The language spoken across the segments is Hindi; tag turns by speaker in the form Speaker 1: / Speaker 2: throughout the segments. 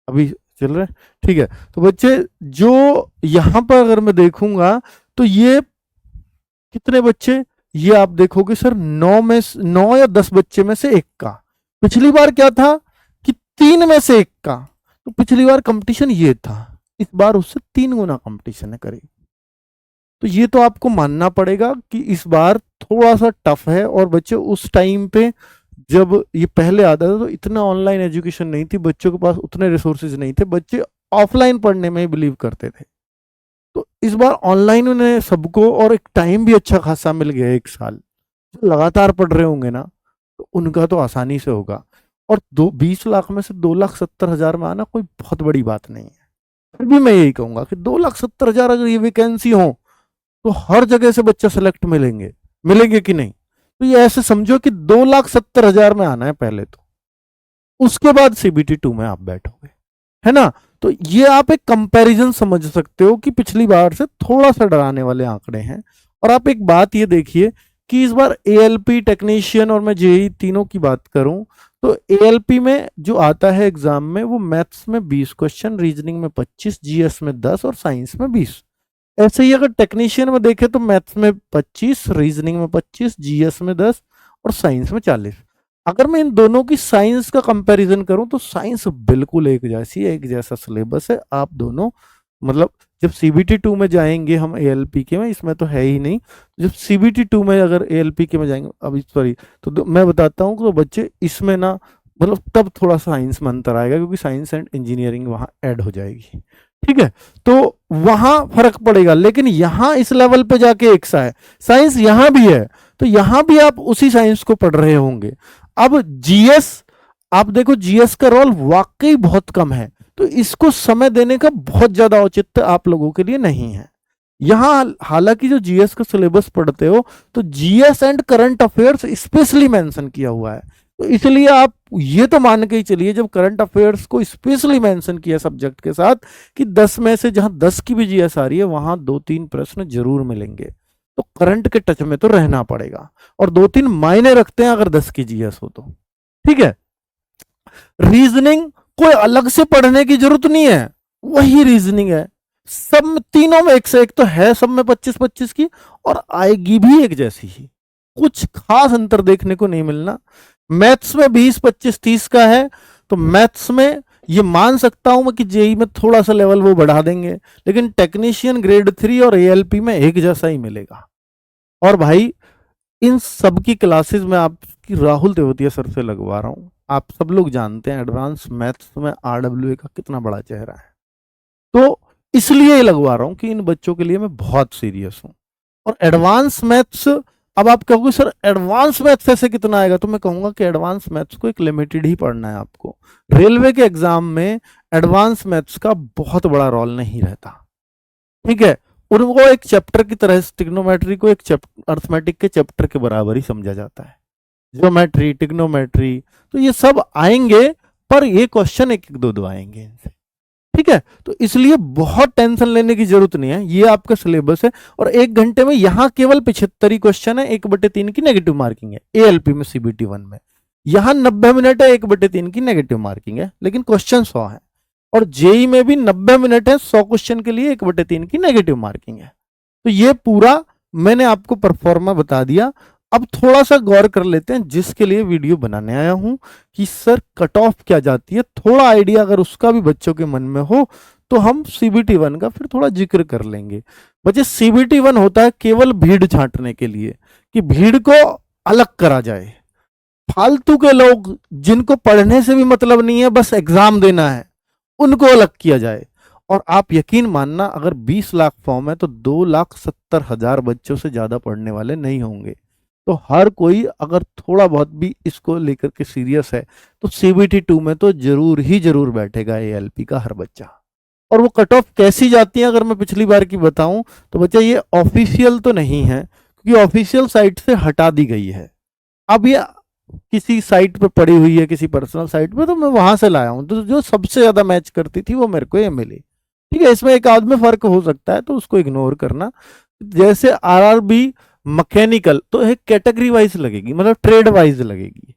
Speaker 1: अभी चल रहा है, ठीक है। तो बच्चे जो यहां पर अगर मैं देखूंगा तो ये कितने बच्चे, ये आप देखोगे सर 9 या 10 बच्चे में से एक का। पिछली बार क्या था कि 3 में से एक का। तो पिछली बार कंपटीशन ये था, इस बार उससे 3 गुना कंपटीशन है करीब। तो ये तो आपको मानना पड़ेगा कि इस बार थोड़ा सा टफ है। और बच्चे उस टाइम पे जब ये पहले आता था तो इतना ऑनलाइन एजुकेशन नहीं थी, बच्चों के पास उतने रिसोर्सेज नहीं थे, बच्चे ऑफलाइन पढ़ने में ही बिलीव करते थे। तो इस बार ऑनलाइन उन्हें सबको, और एक टाइम भी अच्छा खासा मिल गया, 1 साल। जो लगातार पढ़ रहे होंगे ना तो उनका तो आसानी से होगा। और 20 लाख में से 2,70,000 में आना कोई बहुत बड़ी बात नहीं है। फिर भी मैं यही कहूंगा कि 2,70,000 अगर ये वैकेंसी हो तो हर जगह से बच्चा सेलेक्ट मिलेंगे, मिलेंगे कि नहीं। तो ये ऐसे समझो कि 2,70,000 में आना है पहले, तो उसके बाद सीबीटी 2 में आप बैठोगे, है ना। तो ये आप एक कंपैरिजन समझ सकते हो कि पिछली बार से थोड़ा सा डराने वाले आंकड़े हैं। और आप एक बात ये देखिए कि इस बार एएलपी, टेक्नीशियन और मैं जेई तीनों की बात करूं तो एएलपी में जो आता है एग्जाम में वो मैथ्स में 20 क्वेश्चन, रीजनिंग में 25, जीएस में 10 और साइंस में 20। ऐसे ही अगर टेक्नीशियन में देखें तो मैथ्स में 25, रीजनिंग में 25, जीएस में 10 और साइंस में 40। अगर मैं इन दोनों की साइंस का कंपैरिजन करूं तो साइंस बिल्कुल एक जैसी है, एक जैसा सिलेबस है। आप दोनों मतलब जब सीबीटी 2 में जाएंगे हम एएलपी के में, इसमें तो है ही नहीं, जब सीबीटी 2 में अगर एएलपी के में जाएंगे, अभी सॉरी, तो मैं बताता हूँ तो बच्चे इसमें ना मतलब तब थोड़ा साइंस में अंतर आएगा क्योंकि साइंस एंड इंजीनियरिंग वहां ऐड हो जाएगी, ठीक है। तो वहां फर्क पड़ेगा, लेकिन यहां इस लेवल पे जाके एक सा है, साइंस यहां भी है तो यहां भी आप उसी साइंस को पढ़ रहे होंगे। अब जीएस, आप देखो जीएस का रोल वाकई बहुत कम है, तो इसको समय देने का बहुत ज्यादा औचित्य आप लोगों के लिए नहीं है। यहां हालांकि जो जीएस का सिलेबस पढ़ते हो तो GS and current affairs specially mention किया हुआ है। तो इसलिए आप ये तो मान के ही चलिए जब करंट अफेयर्स को स्पेशली मेंशन किया सब्जेक्ट के साथ कि 10 में से जहां 10 की भी जीएस आ रही है वहां 2-3 प्रश्न जरूर मिलेंगे। तो करंट के टच में तो रहना पड़ेगा, और 2-3 मायने रखते हैं अगर 10 की जीएस हो तो, ठीक है। रीजनिंग कोई अलग से पढ़ने की जरूरत नहीं है, वही रीजनिंग है। सब में तीनों में एक से एक तो है, सब में 25-25 की, और आएगी भी एक जैसी ही, कुछ खास अंतर देखने को नहीं मिलना। मैथ्स में 20-25-30 का है, तो मैथ्स में ये मान सकता हूं मैं कि जेई में थोड़ा सा लेवल वो बढ़ा देंगे, लेकिन टेक्नीशियन ग्रेड 3 और एएलपी में एक जैसा ही मिलेगा। और भाई इन सब की क्लासेस में आपकी राहुल तेवतिया सर से लगवा रहा हूं। आप सब लोग जानते हैं एडवांस मैथ्स में आरडब्ल्यूए का कितना बड़ा चेहरा है, तो इसलिए लगवा रहा हूं कि इन बच्चों के लिए मैं बहुत सीरियस हूं। और एडवांस मैथ्स, अब आप कहोगे सर एडवांस मैथ्स ऐसे कितना आएगा, तो मैं कहूंगा कि एडवांस मैथ्स को एक लिमिटेड ही पढ़ना है आपको। रेलवे के एग्जाम में एडवांस मैथ्स का बहुत बड़ा रोल नहीं रहता, ठीक है। और वो एक चैप्टर की तरह, ट्रिग्नोमेट्री को एक अर्थमेटिक के चैप्टर के बराबर ही समझा जाता है। ज्योमेट्री, ट्रिग्नोमेट्री, तो ये सब आएंगे, पर ये क्वेश्चन एक एक दो दो आएंगे इनसे, ठीक है। तो इसलिए बहुत टेंशन लेने की जरूरत नहीं है, ये आपका सिलेबस है। और 1 घंटे में यहां केवल 75 ही क्वेश्चन है, 1/3 की नेगेटिव मार्किंग है एएलपी में, सीबीटी 1 में। यहां 90 मिनट है, 1/3 की नेगेटिव मार्किंग है, लेकिन क्वेश्चन 100 है। और जेई में भी 90 मिनट है, 100 क्वेश्चन के लिए 1/3 की नेगेटिव मार्किंग है। तो ये पूरा मैंने आपको परफॉर्मा बता दिया। अब थोड़ा सा गौर कर लेते हैं जिसके लिए वीडियो बनाने आया हूं कि सर कट ऑफ क्या जाती है, थोड़ा आइडिया अगर उसका भी बच्चों के मन में हो तो हम सीबीटी 1 का फिर थोड़ा जिक्र कर लेंगे। बच्चे सीबीटी 1 होता है केवल भीड़ छांटने के लिए, कि भीड़ को अलग करा जाए। फालतू के लोग जिनको पढ़ने से भी मतलब नहीं है, बस एग्जाम देना है, उनको अलग किया जाए। और आप यकीन मानना अगर 20 लाख फॉर्म है तो 2,70,000 बच्चों से ज्यादा पढ़ने वाले नहीं होंगे। तो हर कोई अगर थोड़ा बहुत भी इसको लेकर के सीरियस है तो सीबीटी 2 में तो जरूर ही जरूर बैठेगा एएलपी का हर बच्चा। और वो कट ऑफ कैसी जाती है अगर मैं पिछली बार की बताऊं तो बच्चा ये ऑफिशियल तो नहीं है, क्योंकि ऑफिशियल साइट से हटा दी गई है। अब ये किसी साइट पे पड़ी हुई है, किसी पर्सनल साइट पे, तो मैं वहां से लाया हूं, तो जो सबसे ज्यादा मैच करती थी वो मेरे को ये मिली, ठीक है। इसमें एक आध में फर्क हो सकता है तो उसको इग्नोर करना। जैसे आरआरबी मैकेनिकल तो एक कैटेगरी वाइज लगेगी, मतलब ट्रेड वाइज लगेगी,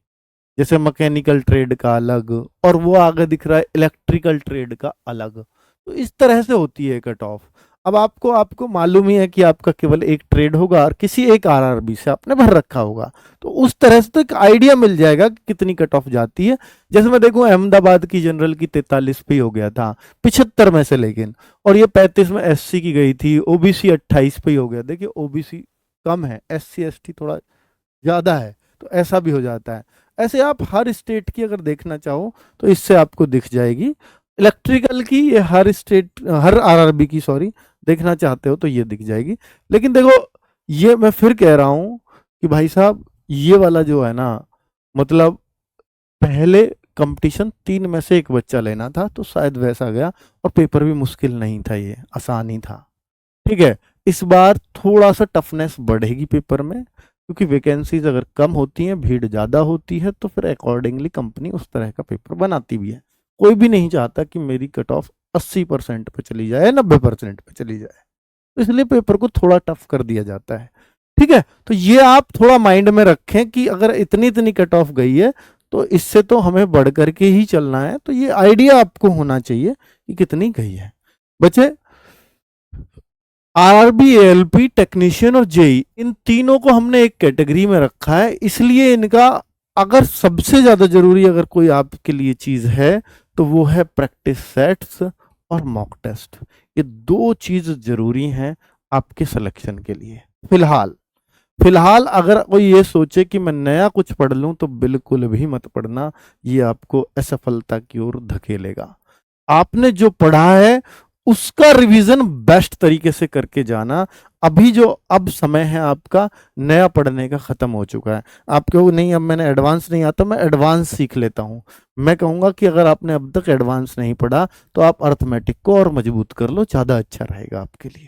Speaker 1: जैसे मैकेनिकल ट्रेड का अलग, और वो आगे दिख रहा है इलेक्ट्रिकल ट्रेड का अलग। तो इस तरह से होती है कट ऑफ। अब आपको आपको मालूम ही है कि आपका केवल एक ट्रेड होगा और किसी एक आरआरबी से आपने भर रखा होगा, तो उस तरह से तो एक आइडिया मिल जाएगा कि कितनी कट ऑफ जाती है। जैसे मैं देखूं अहमदाबाद की जनरल की 43 पे ही हो गया था 75 में से, लेकिन और ये 35 में एससी की गई थी, ओबीसी 28 पे ही हो गया। देखिए ओबीसी कम है, एससी एसटी थोड़ा ज्यादा है, तो ऐसा भी हो जाता है। ऐसे आप हर स्टेट की अगर देखना चाहो तो इससे आपको दिख जाएगी। इलेक्ट्रिकल की ये हर स्टेट, हर आरआरबी की सॉरी, देखना चाहते हो तो ये दिख जाएगी। लेकिन देखो, ये मैं फिर कह रहा हूं कि भाई साहब ये वाला जो है ना, मतलब पहले कंपटीशन 3 में से 1 बच्चा लेना था, तो शायद वैसा गया, और पेपर भी मुश्किल नहीं था, ये आसान ही था। ठीक है, इस बार थोड़ा सा टफनेस बढ़ेगी पेपर में, क्योंकि वैकेंसीज अगर कम होती हैं, भीड़ ज़्यादा होती है, तो फिर अकॉर्डिंगली कंपनी उस तरह का पेपर बनाती भी है। कोई भी नहीं चाहता कि मेरी कट ऑफ 80% पे चली जाए, 90% पे चली जाए, तो इसलिए पेपर को थोड़ा टफ कर दिया जाता है। ठीक है, तो ये आप थोड़ा माइंड में रखें कि अगर इतनी इतनी कट ऑफ गई है तो इससे तो हमें बढ़ करके ही चलना है, तो ये आइडिया आपको होना चाहिए कि कितनी गई है। बच्चे, आरआरबी, एएलपी, टेक्नीशियन और जेई, इन तीनों को हमने एक कैटेगरी में रखा है, इसलिए इनका अगर सबसे ज्यादा जरूरी अगर कोई आपके लिए चीज है तो वो है प्रैक्टिस सेट्स और मॉक टेस्ट। ये 2 चीज जरूरी हैं आपके सिलेक्शन के लिए। फिलहाल फिलहाल अगर कोई ये सोचे कि मैं नया कुछ पढ़ लूं तो बिल्कुल भी मत पढ़ना, ये आपको असफलता की ओर धकेलेगा। आपने जो पढ़ा है उसका रिवीजन बेस्ट तरीके से करके जाना। अभी जो अब समय है आपका नया पढ़ने का खत्म हो चुका है। आप कहो नहीं अब मैंने एडवांस नहीं आता, मैं एडवांस सीख लेता हूं। मैं कहूंगा कि अगर आपने अब तक एडवांस नहीं पढ़ा तो आप अर्थमेटिक को और मजबूत कर लो, ज्यादा अच्छा रहेगा आपके लिए।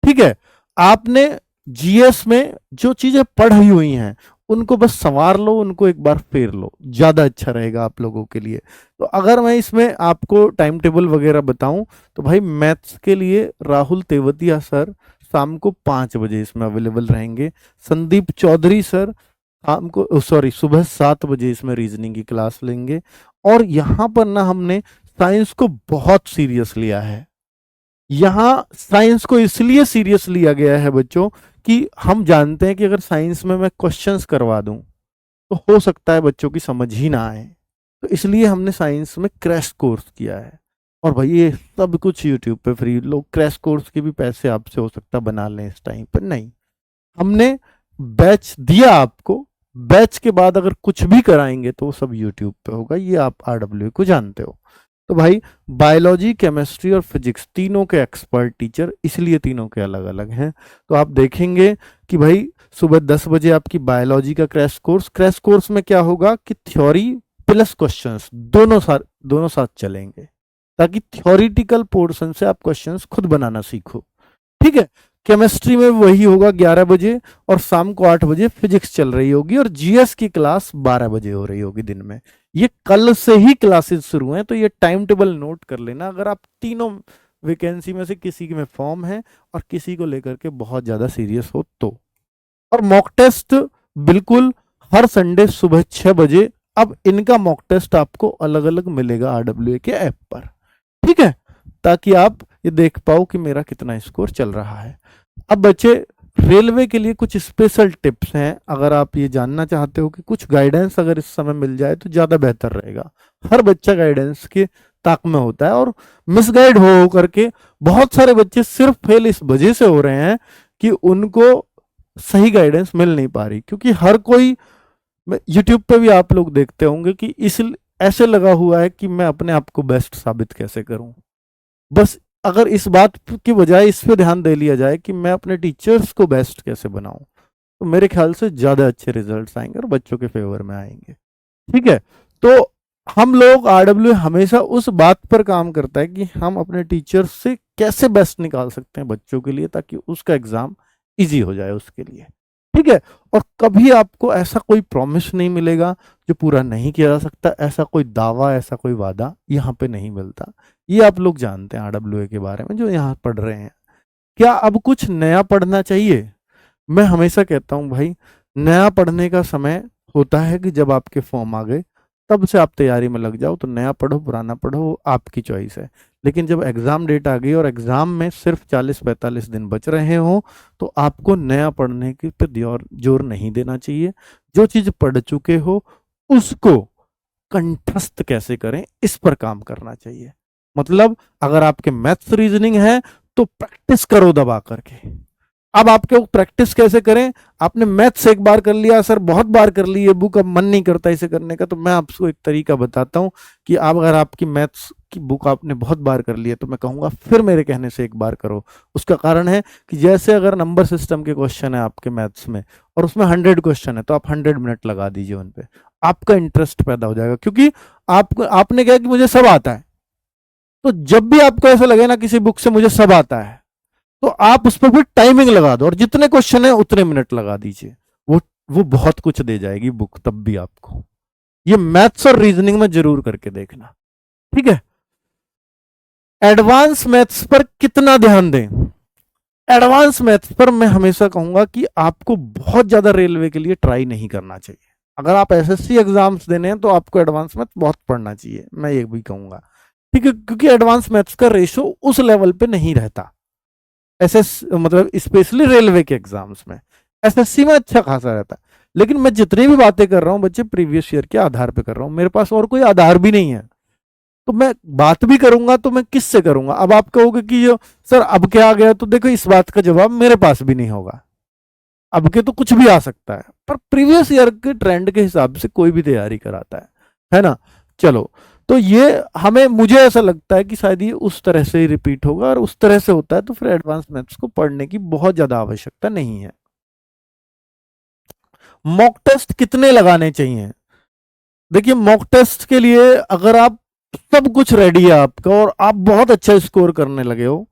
Speaker 1: ठीक है, आपने जीएस में जो चीजें पढ़ी हुई हैं उनको बस संवार लो, उनको एक बार फेर लो, ज्यादा अच्छा रहेगा आप लोगों के लिए। तो अगर मैं इसमें आपको टाइम टेबल वगैरह बताऊं तो भाई मैथ्स के लिए राहुल तेवतिया सर शाम को 5 बजे इसमें अवेलेबल रहेंगे। संदीप चौधरी सर शाम को सॉरी सुबह 7 बजे इसमें रीजनिंग की क्लास लेंगे। और यहाँ पर ना हमने साइंस को बहुत सीरियस लिया है। यहाँ साइंस को इसलिए सीरियस लिया गया है बच्चों कि हम जानते हैं कि अगर साइंस में मैं क्वेश्चंस करवा दूं तो हो सकता है बच्चों की समझ ही ना आए, तो इसलिए हमने साइंस में क्रैश कोर्स किया है। और भाई ये सब कुछ यूट्यूब पे फ्री, लोग क्रैश कोर्स के भी पैसे आपसे हो सकता है बना लें इस टाइम पर, नहीं, हमने बैच दिया आपको। बैच के बाद अगर कुछ भी कराएंगे तो वो सब यूट्यूब पे होगा, ये आप आरडब्ल्यू को जानते हो। तो भाई बायोलॉजी, केमिस्ट्री और फिजिक्स तीनों के एक्सपर्ट टीचर, इसलिए तीनों के अलग अलग हैं। तो आप देखेंगे कि भाई सुबह 10 बजे आपकी बायोलॉजी का क्रैश कोर्स में क्या होगा कि थ्योरी प्लस क्वेश्चंस दोनों साथ चलेंगे, ताकि थ्योरिटिकल पोर्शन से आप क्वेश्चंस खुद बनाना सीखो। ठीक है, केमिस्ट्री में वही होगा 11 बजे, और शाम को 8 बजे फिजिक्स चल रही होगी, और जीएस की क्लास 12 बजे हो रही होगी दिन में। ये कल से ही क्लासेस शुरू हैं, तो ये टाइम टेबल नोट कर लेना अगर आप तीनों वैकेंसी में से किसी में फॉर्म है और किसी को लेकर के बहुत ज्यादा सीरियस हो तो। और मॉक टेस्ट बिल्कुल हर संडे सुबह 6 बजे। अब इनका मॉक टेस्ट आपको अलग अलग मिलेगा आरडब्ल्यूए के ऐप पर। ठीक है, ताकि आप ये देख पाओ कि मेरा कितना स्कोर चल रहा है। अब बच्चे, रेलवे के लिए कुछ स्पेशल टिप्स हैं, अगर आप ये जानना चाहते हो कि कुछ गाइडेंस अगर इस समय मिल जाए तो ज़्यादा बेहतर रहेगा। हर बच्चा गाइडेंस के ताक में होता है, और मिसगाइड हो करके बहुत सारे बच्चे सिर्फ फेल इस वजह से हो रहे हैं कि उनको सही गाइडेंस मिल नहीं पा रही। क्योंकि हर कोई, यूट्यूब पे भी आप लोग देखते होंगे कि इस ऐसे लगा हुआ है कि मैं अपने आप को बेस्ट साबित कैसे करूं। बस अगर इस बात की बजाय इस पे ध्यान दे लिया जाए कि मैं अपने टीचर्स को बेस्ट कैसे बनाऊं, तो मेरे ख्याल से ज्यादा अच्छे रिजल्ट्स आएंगे और बच्चों के फेवर में आएंगे। ठीक है, तो हम लोग आरडब्ल्यू हमेशा उस बात पर काम करता है कि हम अपने टीचर्स से कैसे बेस्ट निकाल सकते हैं बच्चों के लिए, ताकि उसका एग्जाम इजी हो जाए उसके लिए। ठीक है, और कभी आपको ऐसा कोई प्रॉमिस नहीं मिलेगा जो पूरा नहीं किया जा सकता, ऐसा कोई दावा, ऐसा कोई वादा यहाँ पे नहीं मिलता। ये आप लोग जानते हैं आरडब्ल्यूए के बारे में जो यहाँ पढ़ रहे हैं। क्या अब कुछ नया पढ़ना चाहिए? मैं हमेशा कहता हूँ भाई, नया पढ़ने का समय होता है कि जब आपके फॉर्म आ गए तब से आप तैयारी में लग जाओ, तो नया पढ़ो पुराना पढ़ो वो आपकी चॉइस है। लेकिन जब एग्जाम डेट आ गई और एग्जाम में सिर्फ 40-45 दिन बच रहे हो, तो आपको नया पढ़ने के पे जोर नहीं देना चाहिए। जो चीज पढ़ चुके हो उसको कंठस्थ कैसे करें इस पर काम करना चाहिए। मतलब अगर आपके मैथ्स रीजनिंग है तो प्रैक्टिस करो दबा करके। अब आपके प्रैक्टिस कैसे करें? आपने मैथ्स एक बार कर लिया, सर बहुत बार कर ली ये बुक, अब मन नहीं करता इसे करने का, तो मैं आपको एक तरीका बताता हूं कि आप अगर आपकी मैथ्स की बुक आपने बहुत बार कर ली है तो मैं कहूंगा फिर मेरे कहने से एक बार करो। उसका कारण है कि जैसे अगर नंबर सिस्टम के क्वेश्चन है आपके मैथ्स में और उसमें 100 क्वेश्चन है, तो आप 100 मिनट लगा दीजिए उन पे, आपका इंटरेस्ट पैदा हो जाएगा। क्योंकि आपने कहा कि मुझे सब आता है, तो जब भी आपको ऐसा लगे ना किसी बुक से मुझे सब आता है, तो आप उस पर फिर टाइमिंग लगा दो और जितने क्वेश्चन है उतने मिनट लगा दीजिए। वो बहुत कुछ दे जाएगी बुक तब भी आपको। ये मैथ्स और रीजनिंग में जरूर करके देखना, ठीक है। एडवांस मैथ्स पर कितना ध्यान दें? एडवांस मैथ्स पर मैं हमेशा कहूंगा कि आपको बहुत ज्यादा रेलवे के लिए ट्राई नहीं करना चाहिए। अगर आप एसएससी एग्जाम्स देने हैं तो आपको एडवांस मैथ्स बहुत पढ़ना चाहिए, मैं ये भी कहूंगा, ठीक है। क्योंकि एडवांस मैथ्स का रेशो उस लेवल पे नहीं रहता मतलब स्पेशली रेलवे के एग्जाम्स में। एसएससी में अच्छा खासा रहता है। लेकिन मैं जितनी भी बातें कर रहा हूं बच्चे प्रीवियस ईयर के आधार पे कर रहा हूं, मेरे पास और कोई आधार भी नहीं है, तो मैं बात भी करूंगा तो मैं किससे करूंगा? अब आप कहोगे कि जो सर अब क्या आ गया, तो देखो इस बात का जवाब मेरे पास भी नहीं होगा। अब के तो कुछ भी आ सकता है, पर प्रीवियस ईयर के ट्रेंड के हिसाब से कोई भी तैयारी कराता है ना। चलो, तो ये मुझे ऐसा लगता है कि शायद ये उस तरह से ही रिपीट होगा, और उस तरह से होता है तो फिर एडवांस मैथ्स को पढ़ने की बहुत ज्यादा आवश्यकता नहीं है। मॉक टेस्ट कितने लगाने चाहिए? देखिए, मॉक टेस्ट के लिए अगर आप सब कुछ रेडी है आपका और आप बहुत अच्छा स्कोर करने लगे हो,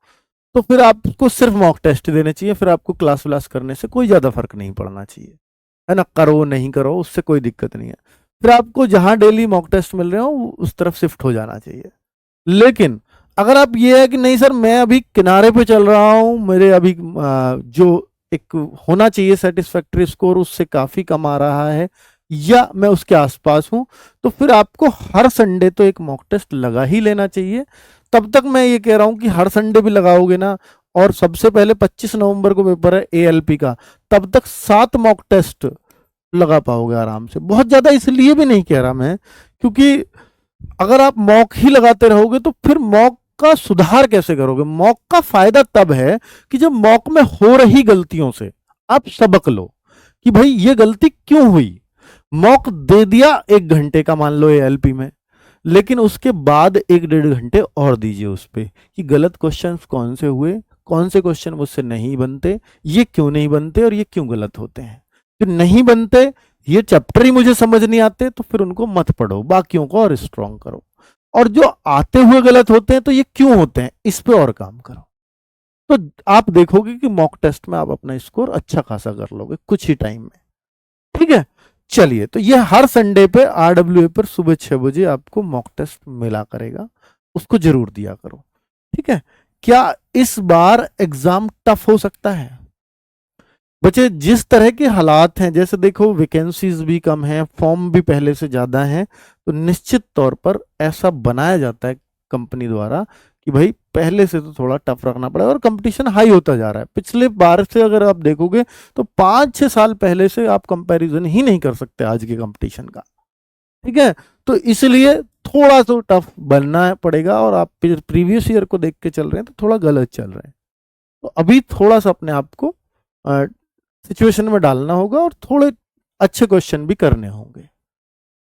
Speaker 1: तो फिर आपको सिर्फ मॉक टेस्ट देने चाहिए। फिर आपको क्लास व्लास करने से कोई ज्यादा फर्क नहीं पड़ना चाहिए, है ना। करो नहीं करो उससे कोई दिक्कत नहीं है। फिर आपको जहां डेली मॉक टेस्ट मिल रहे हो उस तरफ शिफ्ट हो जाना चाहिए। लेकिन अगर आप ये है कि नहीं सर मैं अभी किनारे पे चल रहा हूं, मेरे अभी जो एक होना चाहिए सेटिस्फैक्टरी स्कोर उससे काफी कम आ रहा है, या मैं उसके आसपास हूं, तो फिर आपको हर संडे तो एक मॉक टेस्ट लगा ही लेना चाहिए। तब तक मैं ये कह रहा हूं कि हर संडे भी लगाओगे ना, और सबसे पहले 25 नवंबर को पेपर है एएलपी का, तब तक 7 मॉक टेस्ट लगा पाओगे आराम से। बहुत ज्यादा इसलिए भी नहीं कह रहा मैं, क्योंकि अगर आप मॉक ही लगाते रहोगे तो फिर मॉक का सुधार कैसे करोगे? मॉक का फायदा तब है कि जब मॉक में हो रही गलतियों से आप सबक लो कि भाई ये गलती क्यों हुई। मॉक दे दिया 1 घंटे का मान लो एएलपी में, लेकिन उसके बाद 1-1.5 घंटे और दीजिए उस पर कि गलत क्वेश्चन कौन से हुए, कौन से क्वेश्चन मुझसे नहीं बनते, ये क्यों नहीं बनते और ये क्यों गलत होते हैं। जो नहीं बनते, ये चैप्टर ही मुझे समझ नहीं आते, तो फिर उनको मत पढ़ो, बाकियों को और स्ट्रॉन्ग करो। और जो आते हुए गलत होते हैं तो ये क्यों होते हैं इस पे और काम करो। तो आप देखोगे कि मॉक टेस्ट में आप अपना स्कोर अच्छा खासा कर लोगे कुछ ही टाइम में, ठीक है। चलिए, तो ये हर संडे पे आरडब्ल्यूए पर सुबह 6 बजे आपको मॉक टेस्ट मिला करेगा, उसको जरूर दिया करो, ठीक है। क्या इस बार एग्जाम टफ हो सकता है? बच्चे, जिस तरह के हालात हैं, जैसे देखो वैकेंसीज भी कम हैं, फॉर्म भी पहले से ज्यादा हैं, तो निश्चित तौर पर ऐसा बनाया जाता है कंपनी द्वारा कि भाई पहले से तो थोड़ा टफ रखना पड़ेगा, और कंपटीशन हाई होता जा रहा है। पिछले बार से अगर आप देखोगे तो 5-6 साल पहले से आप कंपैरिजन ही नहीं कर सकते आज के कंपटीशन का, ठीक है। तो इसलिए थोड़ा तो टफ बनना पड़ेगा, और आप प्रीवियस ईयर को देख के चल रहे हैं तो थोड़ा गलत चल रहे हैं। तो अभी थोड़ा सा अपने आप को सिचुएशन में डालना होगा और थोड़े अच्छे क्वेश्चन भी करने होंगे,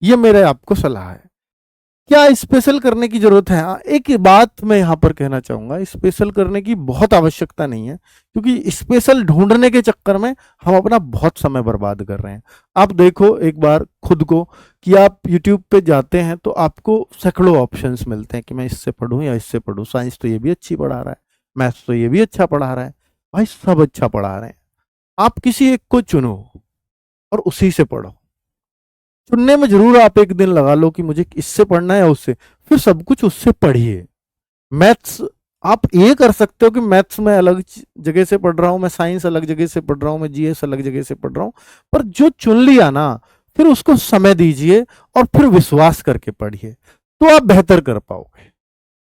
Speaker 1: ये मेरे आपको सलाह है। क्या स्पेशल करने की जरूरत है? एक बात मैं यहां पर कहना चाहूंगा, स्पेशल करने की बहुत आवश्यकता नहीं है, क्योंकि स्पेशल ढूंढने के चक्कर में हम अपना बहुत समय बर्बाद कर रहे हैं। आप देखो एक बार खुद को कि आप यूट्यूब पे जाते हैं तो आपको सैकड़ों ऑप्शंस मिलते हैं कि मैं इससे पढ़ूं या इससे पढ़ूं। साइंस तो ये भी अच्छी पढ़ा रहा है, मैथ्स तो ये भी अच्छा पढ़ा रहा है, भाई सब अच्छा पढ़ा रहे हैं। आप किसी एक को चुनो और उसी से पढ़ो। चुनने में जरूर आप एक दिन लगा लो कि मुझे इससे पढ़ना है या उससे, फिर सब कुछ उससे पढ़िए। मैथ्स आप ये कर सकते हो कि मैथ्स में अलग जगह से पढ़ रहा हूं, मैं साइंस अलग जगह से पढ़ रहा हूं, मैं जीएस अलग जगह से पढ़ रहा हूं, पर जो चुन लिया ना, फिर उसको समय दीजिए और फिर विश्वास करके पढ़िए, तो आप बेहतर कर पाओगे।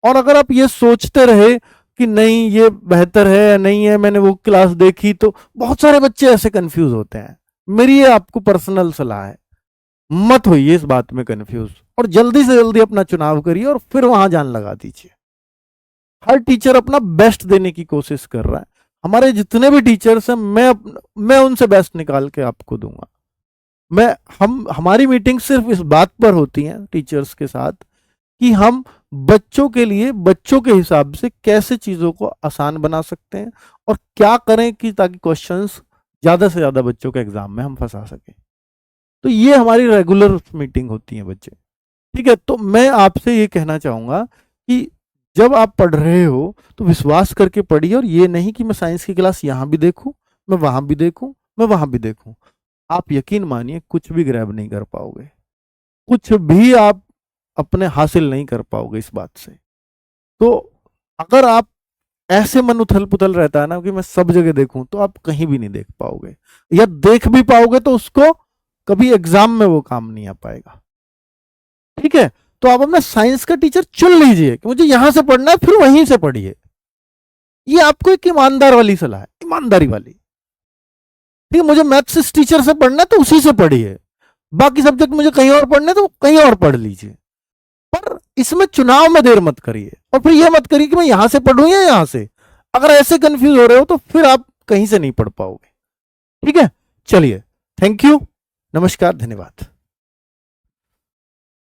Speaker 1: और अगर आप ये सोचते रहे कि नहीं ये बेहतर है या नहीं है, मैंने वो क्लास देखी, तो बहुत सारे बच्चे ऐसे कंफ्यूज होते हैं। मेरी ये आपको पर्सनल सलाह है, मत होइए इस बात में कंफ्यूज, और जल्दी से जल्दी अपना चुनाव करिए और फिर वहां जान लगा दीजिए। हर टीचर अपना बेस्ट देने की कोशिश कर रहा है। हमारे जितने भी टीचर्स हैं, मैं उनसे बेस्ट निकाल के आपको दूंगा। हमारी मीटिंग सिर्फ इस बात पर होती है टीचर्स के साथ कि हम बच्चों के लिए, बच्चों के हिसाब से कैसे चीजों को आसान बना सकते हैं और क्या करें कि ताकि क्वेश्चंस ज्यादा से ज्यादा बच्चों के एग्जाम में हम फंसा सकें। तो ये हमारी रेगुलर मीटिंग होती है बच्चे। ठीक है, तो मैं आपसे ये कहना चाहूंगा कि जब आप पढ़ रहे हो तो विश्वास करके पढ़िए, और ये नहीं कि मैं साइंस की क्लास यहां भी देखूं, मैं वहां भी देखूं, मैं वहां भी देखूं। आप यकीन मानिए कुछ भी ग्रैब नहीं कर पाओगे, कुछ भी आप अपने हासिल नहीं कर पाओगे इस बात से। तो अगर आप ऐसे मन उथल पुथल रहता है ना कि मैं सब जगह देखूं, तो आप कहीं भी नहीं देख पाओगे, या देख भी पाओगे तो उसको कभी एग्जाम में वो काम नहीं आ पाएगा। ठीक है, तो आप अपना साइंस का टीचर चुन लीजिए कि मुझे यहां से पढ़ना है, फिर वहीं से पढ़िए। ये आपको एक ईमानदार वाली सलाह है, ईमानदारी वाली। ठीक है, मुझे मैथ्स इस टीचर से पढ़ना है तो उसी से पढ़िए, बाकी सब्जेक्ट मुझे कहीं और पढ़ने तो कहीं और पढ़ लीजिए। पर इसमें चुनाव में देर मत करिए, और फिर यह मत करिए कि मैं यहां से पढ़ूं या यहां से। अगर ऐसे कंफ्यूज हो रहे हो तो फिर आप कहीं से नहीं पढ़ पाओगे। ठीक है, चलिए, थैंक यू, नमस्कार, धन्यवाद।